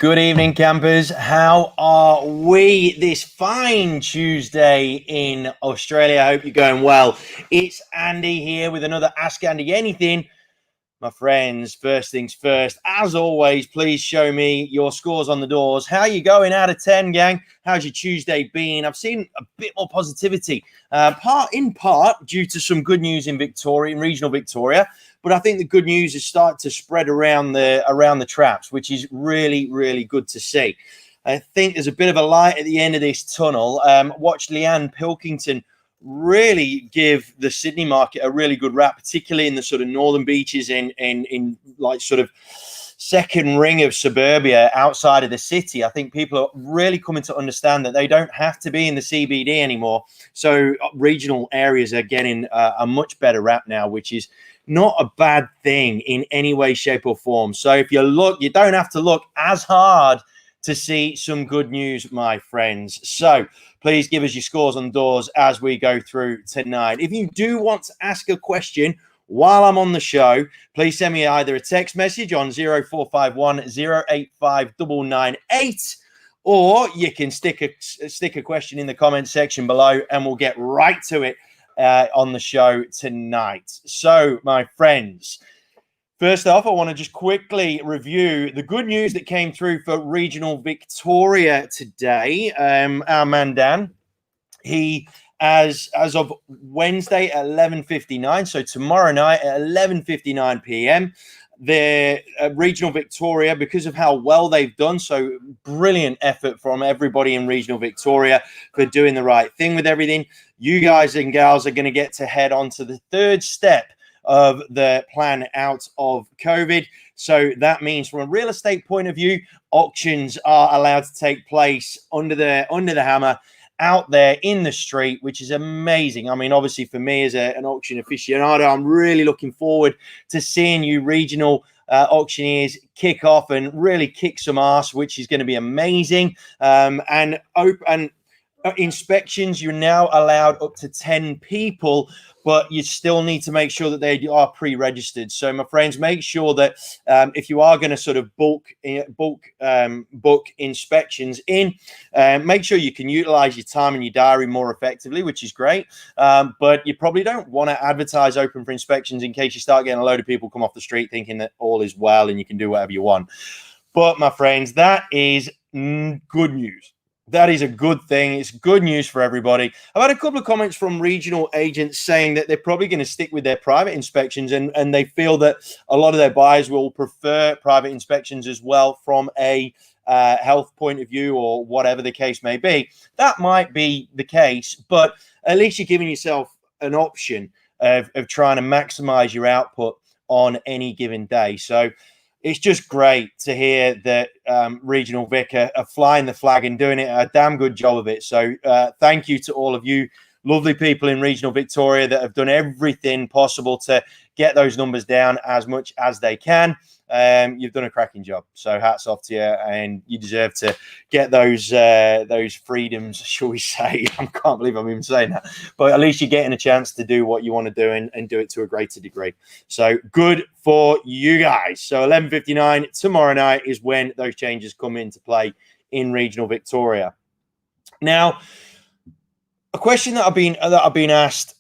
Good evening, campers. How are we this fine Tuesday in Australia? I hope you're going well. It's Andy here with another Ask Andy Anything. My friends, first things first, as always, please show me your scores on the doors. How you going out of 10, gang? How's your Tuesday been? I've seen a bit more positivity, in part due to some good news in Victoria, in regional Victoria. But I think the good news is starting to spread around the traps, which is really, really good to see. I think there's a bit of a light at the end of this tunnel. Watch Leanne Pilkington really give the Sydney market a really good rap, particularly in the sort of northern beaches in like sort of second ring of suburbia outside of the city. I think people are really coming to understand that they don't have to be in the CBD anymore. So regional areas are getting a much better rap now, which is not a bad thing in any way, shape or form. So if you look, you don't have to look as hard to see some good news, my friends. So please give us your scores on doors as we go through tonight. If you do want to ask a question while I'm on the show, please send me either a text message on 0451 085 998, or you can stick a question in the comment section below and we'll get right to it on the show tonight. So, my friends, first off, I want to just quickly review the good news that came through for regional Victoria today. Our man Dan, he as of Wednesday at 11:59, so tomorrow night at 11:59 p.m. The regional Victoria, because of how well they've done, so brilliant effort from everybody in regional Victoria for doing the right thing with everything. You guys and gals are going to get to head on to the third step of the plan out of COVID. So that means from a real estate point of view, auctions are allowed to take place under the hammer out there in the street, which is amazing. I mean, obviously for me as an auction aficionado, I'm really looking forward to seeing you regional auctioneers kick off and really kick some ass, which is going to be amazing. And inspections, you're now allowed up to 10 people, but you still need to make sure that they are pre-registered. So my friends, make sure that if you are going to sort of book inspections in, make sure you can utilize your time and your diary more effectively, which is great. But you probably don't want to advertise open for inspections in case you start getting a load of people come off the street thinking that all is well and you can do whatever you want. But my friends, that is good news. That is a good thing. It's good news for everybody. I've had a couple of comments from regional agents saying that they're probably going to stick with their private inspections, and they feel that a lot of their buyers will prefer private inspections as well from a health point of view or whatever the case may be. That might be the case, but at least you're giving yourself an option of trying to maximize your output on any given day. So it's just great to hear that Regional Vic are flying the flag and doing it a damn good job of it. So thank you to all of you lovely people in Regional Victoria that have done everything possible to get those numbers down as much as they can. You've done a cracking job. So hats off to you, and you deserve to get those freedoms, shall we say. I can't believe I'm even saying that. But at least you're getting a chance to do what you want to do and do it to a greater degree. So good for you guys. So 11:59 tomorrow night is when those changes come into play in regional Victoria. Now, a question that I've been asked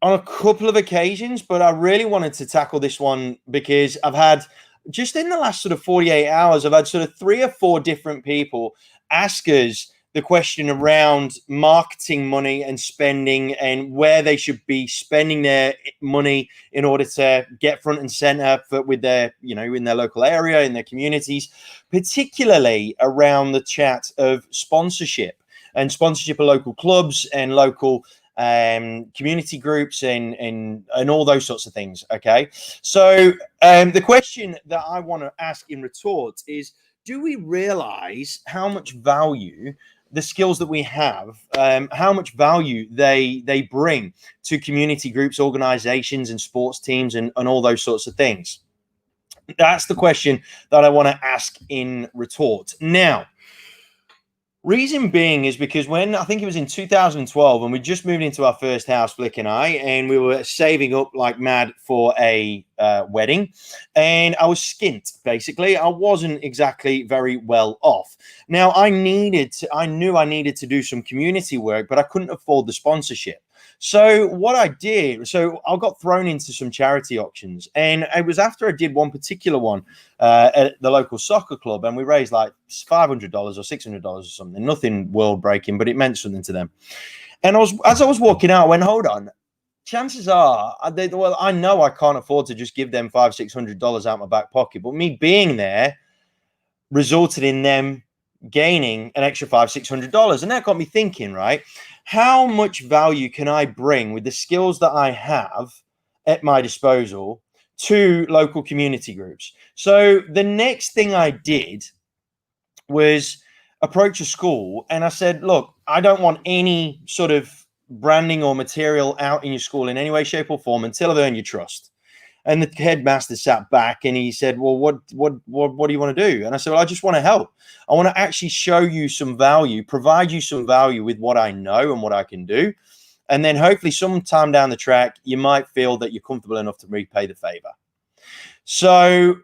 on a couple of occasions, but I really wanted to tackle this one because I've had, just in the last sort of 48 hours, I've had sort of 3 or 4 different people ask us the question around marketing money and spending and where they should be spending their money in order to get front and center with their, in their local area, in their communities, particularly around the chat of sponsorship of local clubs and local community groups and all those sorts of things. Okay, so the question that I want to ask in retort is, do we realize how much value the skills that we have, how much value they bring to community groups, organizations and sports teams and all those sorts of things? That's the question that I want to ask in retort. Now, Reason being is because when I think it was in 2012, and we just moved into our first house, Flick and I, and we were saving up like mad for a wedding, and I was skint basically. I wasn't exactly very well off. Now I knew I needed to do some community work, but I couldn't afford the sponsorship. So what I did, so I got thrown into some charity auctions, and it was after I did one particular one at the local soccer club, and we raised like $500 or $600 or something. Nothing world breaking, but it meant something to them. And as I was walking out, I went, hold on. Chances are, well, I know I can't afford to just give them $500-$600 out my back pocket, but me being there resulted in them gaining an extra $500-$600, and that got me thinking, right? How much value can I bring with the skills that I have at my disposal to local community groups? So the next thing I did was approach a school, and I said, look, I don't want any sort of branding or material out in your school in any way, shape, or form until I've earned your trust. And the headmaster sat back and he said, well, what do you want to do? And I said, well, I just want to help. I want to actually show you some value, provide you some value with what I know and what I can do. And then hopefully sometime down the track, you might feel that you're comfortable enough to repay the favor. So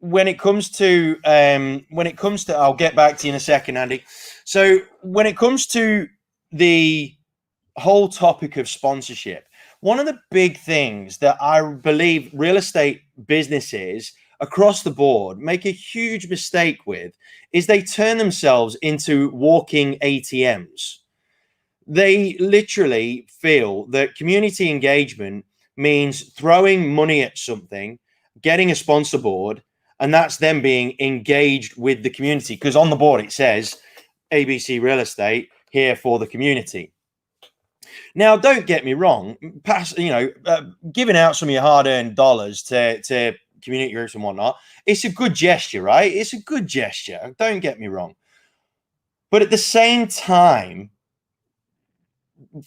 when it comes to, I'll get back to you in a second, Andy. So when it comes to the whole topic of sponsorship, one of the big things that I believe real estate businesses across the board make a huge mistake with is they turn themselves into walking ATMs. They literally feel that community engagement means throwing money at something, getting a sponsor board, and that's them being engaged with the community. Because on the board it says ABC Real Estate, here for the community. Now, don't get me wrong, giving out some of your hard-earned dollars to community groups and whatnot, it's a good gesture, right? It's a good gesture. Don't get me wrong. But at the same time,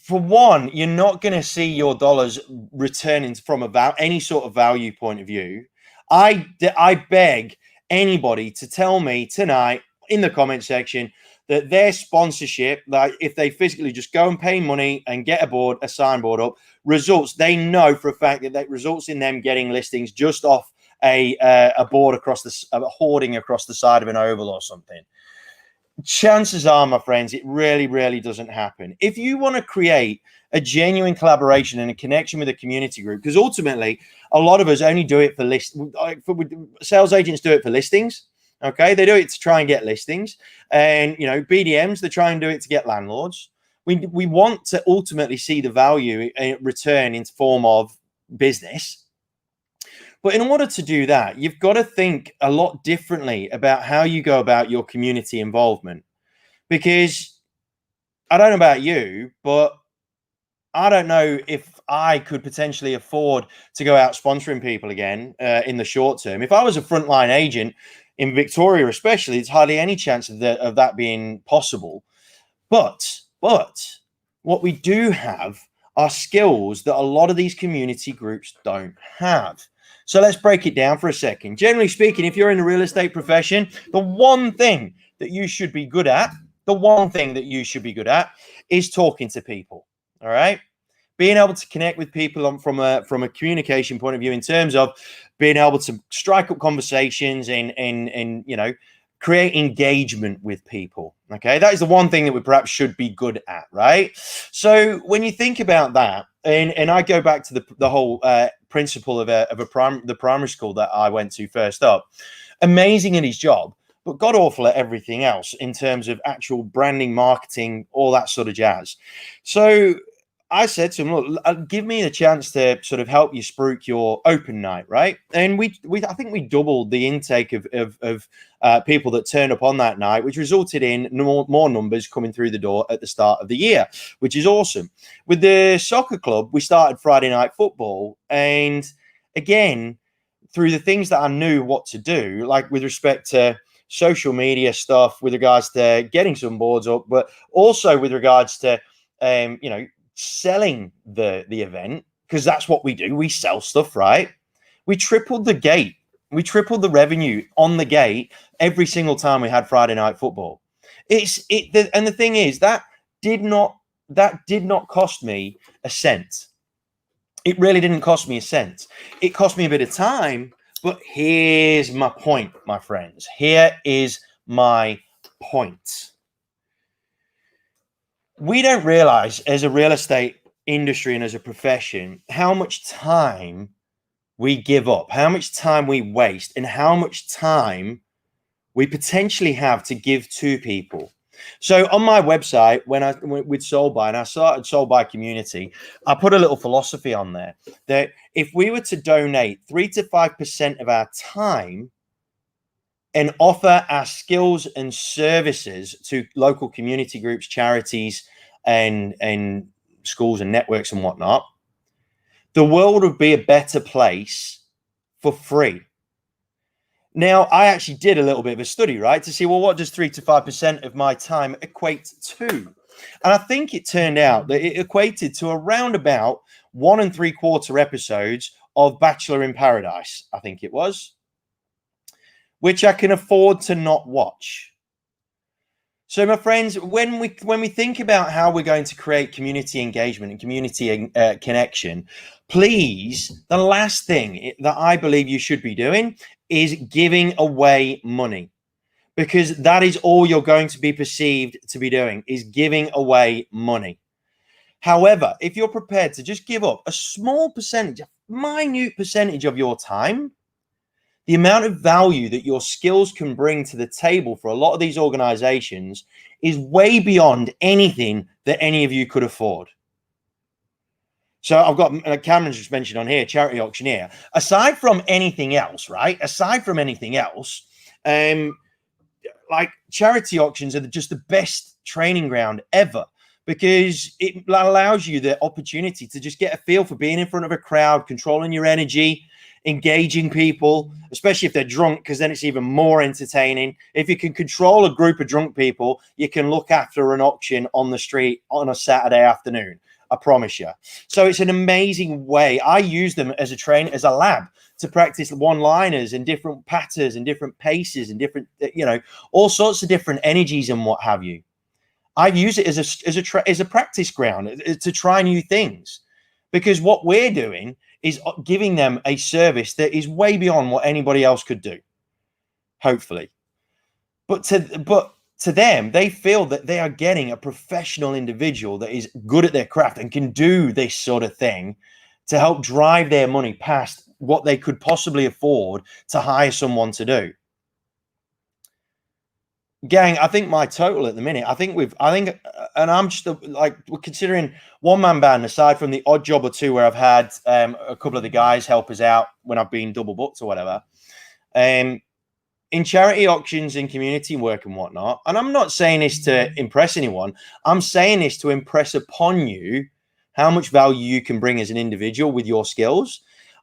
for one, you're not going to see your dollars returning from any sort of value point of view. I beg anybody to tell me tonight in the comment section that their sponsorship, like if they physically just go and pay money and get a signboard up, they know for a fact that results in them getting listings just off a board across a hoarding across the side of an oval or something. Chances are, my friends, it really, really doesn't happen. If you want to create a genuine collaboration and a connection with a community group, because ultimately a lot of us only do it for sales agents do it for listings. Okay, they do it to try and get listings, and BDMs, they try and do it to get landlords. We want to ultimately see the value return in form of business. But in order to do that, you've got to think a lot differently about how you go about your community involvement. Because I don't know about you, but I don't know if I could potentially afford to go out sponsoring people again in the short term. If I was a frontline agent in Victoria, especially, there's hardly any chance of that being possible. But what we do have are skills that a lot of these community groups don't have. So let's break it down for a second. Generally speaking, if you're in the real estate profession, the one thing that you should be good at, is talking to people. All right. Being able to connect with people from a communication point of view, in terms of being able to strike up conversations and create engagement with people. Okay, that is the one thing that we perhaps should be good at, right? So when you think about that, and I go back to the whole principle of the primary school that I went to first up, amazing at his job, but god awful at everything else in terms of actual branding, marketing, all that sort of jazz. So I said to him, look, give me a chance to sort of help you spruik your open night, right? And I think we doubled the intake of people that turned up on that night, which resulted in more numbers coming through the door at the start of the year, which is awesome. With the soccer club, we started Friday night football. And again, through the things that I knew what to do, like with respect to social media stuff, with regards to getting some boards up, but also with regards to, selling the event, because that's what we do. We sell stuff, right? We tripled the gate. We tripled the revenue on the gate every single time we had Friday night football. And the thing is that did not cost me a cent. It really didn't cost me a cent. It cost me a bit of time, but here's my point, my friends. Here is my point. We don't realize as a real estate industry and as a profession how much time we give up, how much time we waste, and how much time we potentially have to give to people. So on my website, with Sold By, and I started Sold By Community, I put a little philosophy on there that if we were to donate 3 to 5% of our time and offer our skills and services to local community groups, charities, and schools and networks and whatnot, the world would be a better place for free. Now, I actually did a little bit of a study, right, to see, well, what does 3 to 5% of my time equate to? And I think it turned out that it equated to around about 1 3/4 episodes of Bachelor in Paradise, I think it was, which I can afford to not watch. So, my friends, when we think about how we're going to create community engagement and community connection, please, the last thing that I believe you should be doing is giving away money, because that is all you're going to be perceived to be doing, is giving away money. However, if you're prepared to just give up a small percentage, a minute percentage of your time, the amount of value that your skills can bring to the table for a lot of these organizations is way beyond anything that any of you could afford. So I've got Cameron just mentioned on here, charity auctioneer. Aside from anything else, right? Aside from anything else, like charity auctions are just the best training ground ever, because it allows you the opportunity to just get a feel for being in front of a crowd, controlling your energy, engaging people, especially if they're drunk, because then it's even more entertaining. If you can control a group of drunk people, you can look after an auction on the street on a Saturday afternoon. I promise you. So it's an amazing way. I use them as as a lab to practice one-liners and different patterns and different paces and different, all sorts of different energies and what have you. I use it as a practice ground to try new things, because what we're doing is giving them a service that is way beyond what anybody else could do, hopefully. But to them, they feel that they are getting a professional individual that is good at their craft and can do this sort of thing to help drive their money past what they could possibly afford to hire someone to do. Gang, I think my total at the minute, and I'm just we're considering one-man band, aside from the odd job or two where I've had a couple of the guys help us out when I've been double booked or whatever. In charity auctions and community work and whatnot, and I'm not saying this to impress anyone, I'm saying this to impress upon you how much value you can bring as an individual with your skills.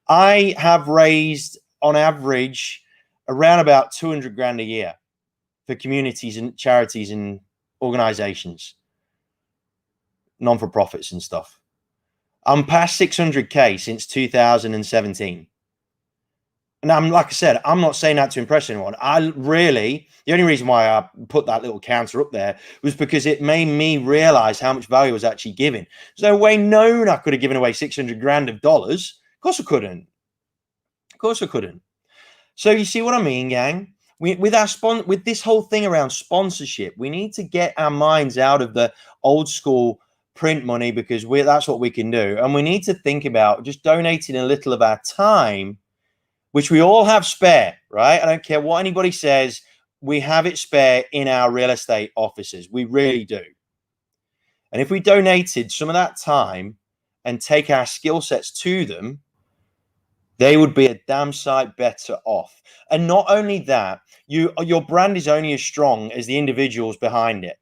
I have raised, on average, around about 200 grand a year for communities and charities and organizations, non-for-profits and stuff. I'm past 600K since 2017. And like I said, I'm not saying that to impress anyone. The only reason why I put that little counter up there was because it made me realize how much value I was actually giving. There's no way known I could have given away 600 grand of dollars. Of course I couldn't. So you see what I mean, gang? With this whole thing around sponsorship, we need to get our minds out of the old school print money, because that's what we can do. And we need to think about just donating a little of our time, which we all have spare, right? I don't care what anybody says. We have it spare in our real estate offices. We really do. And if we donated some of that time and take our skill sets to them, they would be a damn sight better off. And not only that, your brand is only as strong as the individuals behind it.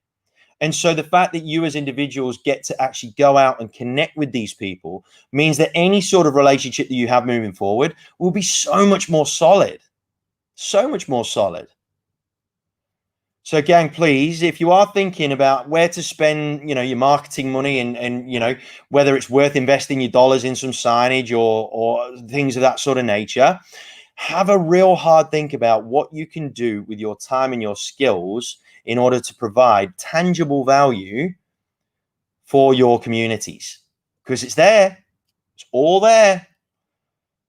And so the fact that you as individuals get to actually go out and connect with these people means that any sort of relationship that you have moving forward will be so much more solid. So much more solid. So gang, please, if you are thinking about where to spend, your marketing money and whether it's worth investing your dollars in some signage or things of that sort of nature, have a real hard think about what you can do with your time and your skills in order to provide tangible value for your communities, because it's there. It's all there.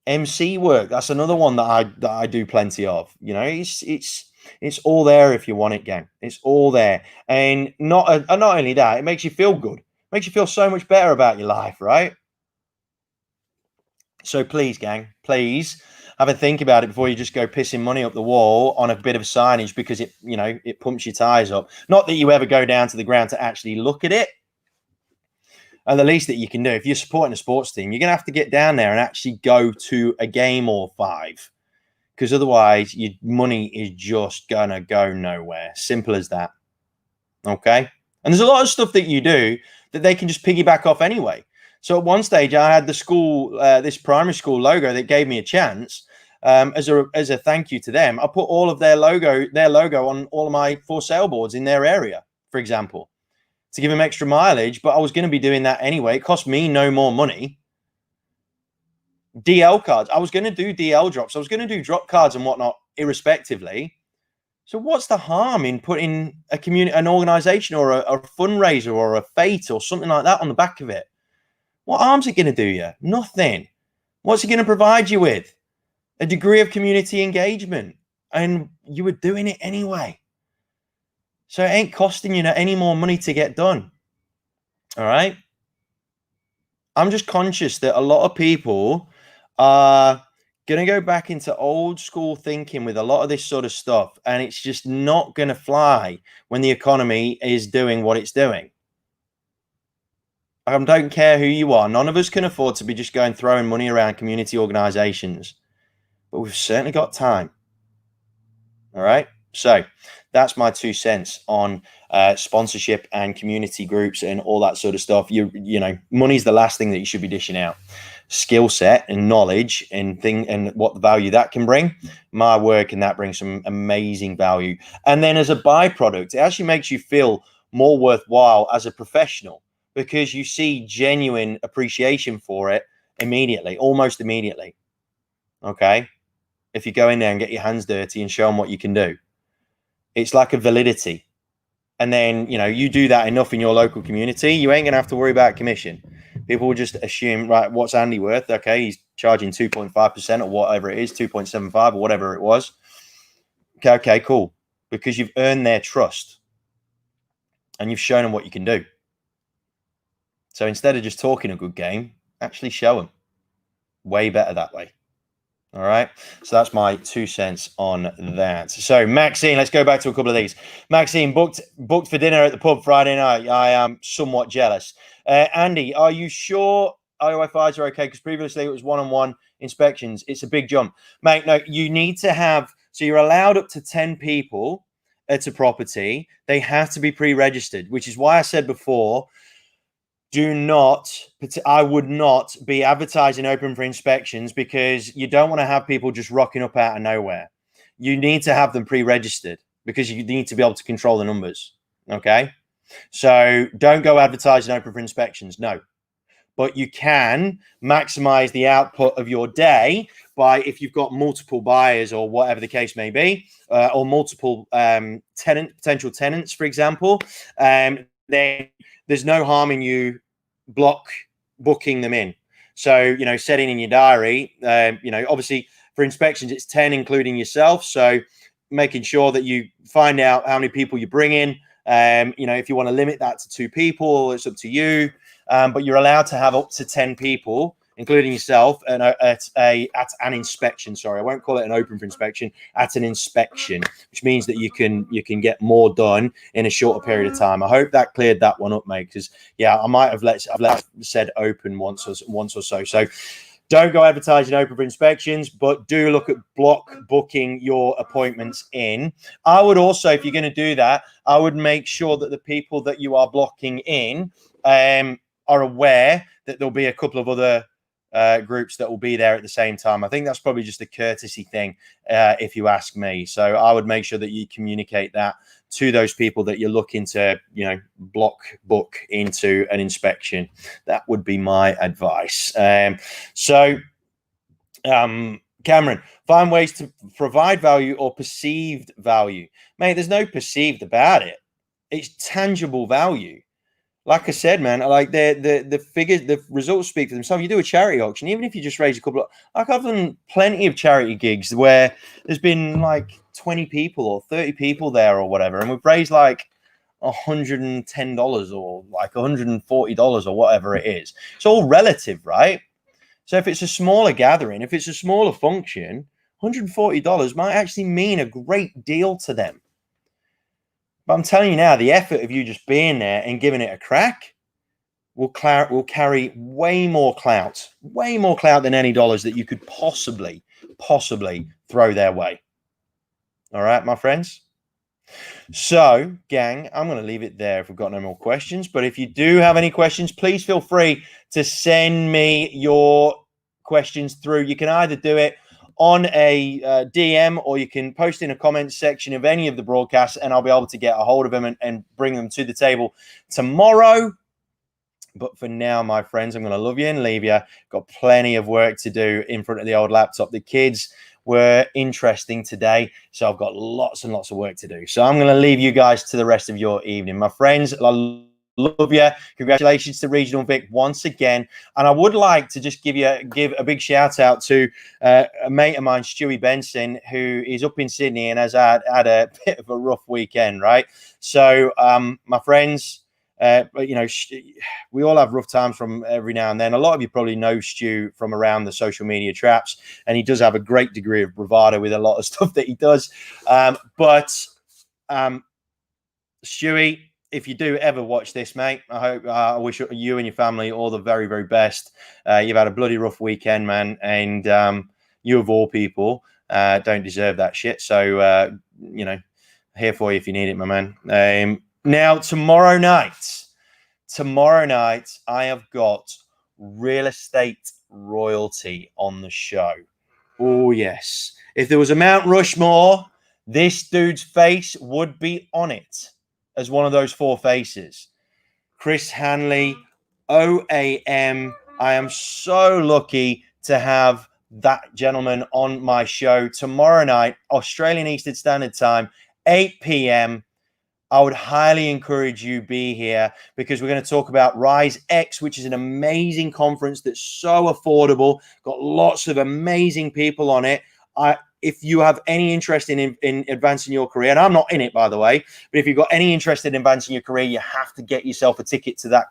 MC work, that's another one that I do plenty of. You know, it's all there if you want it, gang. It's all there. And not only that, it makes you feel good. It makes you feel so much better about your life, right? So please, gang, please have a think about it before you just go pissing money up the wall on a bit of signage because it, you know, it pumps your tires up. Not that you ever go down to the ground to actually look at it. And the least that you can do, if you're supporting a sports team, you're going to have to get down there and actually go to a game or 5, because otherwise your money is just going to go nowhere. Simple as that. Okay. And there's a lot of stuff that you do that they can just piggyback off anyway. So at one stage, I had the school, this primary school logo that gave me a chance. As a thank you to them, I put all of their logo on all of my for sale boards in their area, for example, to give them extra mileage. But I was going to be doing that anyway. It cost me no more money. DL cards. I was going to do DL drops. I was going to do drop cards and whatnot, irrespectively. So what's the harm in putting a community, an organization, or a fundraiser, or a fete, or something like that on the back of it? What harm's it going to do you? Nothing. What's it going to provide you with? A degree of community engagement. And you were doing it anyway. So it ain't costing you any more money to get done. All right? I'm just conscious that a lot of people are going to go back into old school thinking with a lot of this sort of stuff. And it's just not going to fly when the economy is doing what it's doing. I don't care who you are. None of us can afford to be just going throwing money around community organizations. But we've certainly got time. All right? So that's my 2 cents on sponsorship and community groups and all that sort of stuff. You know, money's the last thing that you should be dishing out. Skill set and knowledge and what the value that can bring, my work, and that brings some amazing value. And then as a byproduct, it actually makes you feel more worthwhile as a professional, because you see genuine appreciation for it immediately, almost immediately. Okay. If you go in there and get your hands dirty and show them what you can do, it's like a validity. And then, you know, you do that enough in your local community, you ain't going to have to worry about commission. People will just assume, right, what's Andy worth? Okay, he's charging 2.5% or whatever it is, 2.75 or whatever it was. Okay, cool. Because you've earned their trust and you've shown them what you can do. So instead of just talking a good game, actually show them. Way better that way. All right. So that's my 2 cents on that. So Maxine, let's go back to a couple of these. Maxine, booked for dinner at the pub Friday night. I am somewhat jealous. Andy, are you sure IOFIs are okay? Because previously it was one-on-one inspections. It's a big jump. Mate, no, you need to have, so you're allowed up to 10 people at a property. They have to be pre-registered, which is why I said before, I would not be advertising open for inspections, because you don't want to have people just rocking up out of nowhere. You need to have them pre-registered because you need to be able to control the numbers. Okay. So don't go advertising open for inspections. No, but you can maximize the output of your day by, if you've got multiple buyers or whatever the case may be, or multiple potential tenants, for example, then there's no harm in you block booking them in. So, you know, setting in your diary, you know, obviously for inspections, it's 10, including yourself. So making sure that you find out how many people you bring in. You know, if you want to limit that to 2 people, it's up to you. But you're allowed to have up to 10 people, including yourself, at an inspection. Sorry, I won't call it an open for inspection. At an inspection, which means that you can get more done in a shorter period of time. I hope that cleared that one up, mate. Because yeah, I might have said open once or so. So don't go advertising open for inspections, but do look at block booking your appointments in. I would also, if you're going to do that, I would make sure that the people that you are blocking in are aware that there'll be a couple of other groups that will be there at the same time. I think that's probably just a courtesy thing, if you ask me. So I would make sure that you communicate that to those people that you're looking to, you know, book into an inspection. That would be my advice. Cameron, find ways to provide value or perceived value. Mate, there's no perceived about it. It's tangible value. Like I said, man, like the figures, the results speak for themselves. You do a charity auction, even if you just raise a couple of, like I've done plenty of charity gigs where there's been like 20 people or 30 people there or whatever, and we've raised like $110 or like $140 or whatever it is. It's all relative, right? So if it's a smaller gathering, if it's a smaller function, $140 might actually mean a great deal to them. But I'm telling you now, the effort of you just being there and giving it a crack will carry way more clout than any dollars that you could possibly throw their way. All right, my friends. So, gang, I'm going to leave it there if we've got no more questions. But if you do have any questions, please feel free to send me your questions through. You can either do it on a DM, or you can post in a comment section of any of the broadcasts, and I'll be able to get a hold of them and bring them to the table tomorrow. But for now, my friends, I'm going to love you and leave you. Got plenty of work to do in front of the old laptop. The kids were interesting today, so I've got lots and lots of work to do. So I'm going to leave you guys to the rest of your evening. My friends, I love you. Congratulations to Regional Vic once again. And I would like to just give a big shout out to a mate of mine, Stewie Benson, who is up in Sydney and has had a bit of a rough weekend, right? So my friends, you know, we all have rough times from every now and then. A lot of you probably know Stu from around the social media traps, and he does have a great degree of bravado with a lot of stuff that he does. But Stewie, if you do ever watch this, mate, I wish you and your family all the very, very best. You've had a bloody rough weekend, man, and you of all people don't deserve that shit. So, you know, here for you if you need it, my man. Now, tomorrow night, I have got real estate royalty on the show. Oh, yes. If there was a Mount Rushmore, this dude's face would be on it as one of those four faces. Chris Hanley, OAM. I am so lucky to have that gentleman on my show tomorrow night, Australian Eastern Standard Time, 8 p.m. I would highly encourage you be here, because we're going to talk about Rise X, which is an amazing conference that's so affordable, got lots of amazing people on it. If you have any interest in advancing your career, and I'm not in it, by the way, but if you've got any interest in advancing your career, you have to get yourself a ticket to that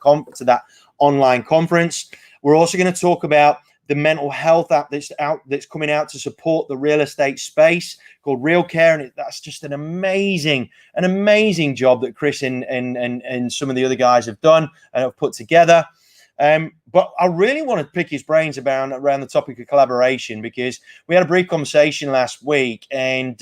online conference. We're also going to talk about the mental health app that's coming out to support the real estate space, called Real Care, and that's just an amazing job that Chris and some of the other guys have done and have put together. But I really want to pick his brains around the topic of collaboration, because we had a brief conversation last week, and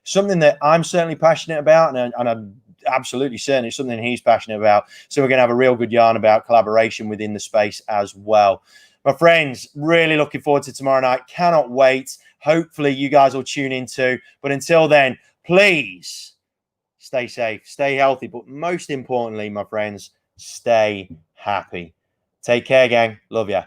something that I'm certainly passionate about, and I'm absolutely certain it's something he's passionate about. So we're going to have a real good yarn about collaboration within the space as well. My friends, really looking forward to tomorrow night. Cannot wait. Hopefully you guys will tune in too. But until then, please stay safe, stay healthy, but most importantly, my friends, stay happy. Take care, gang. Love ya.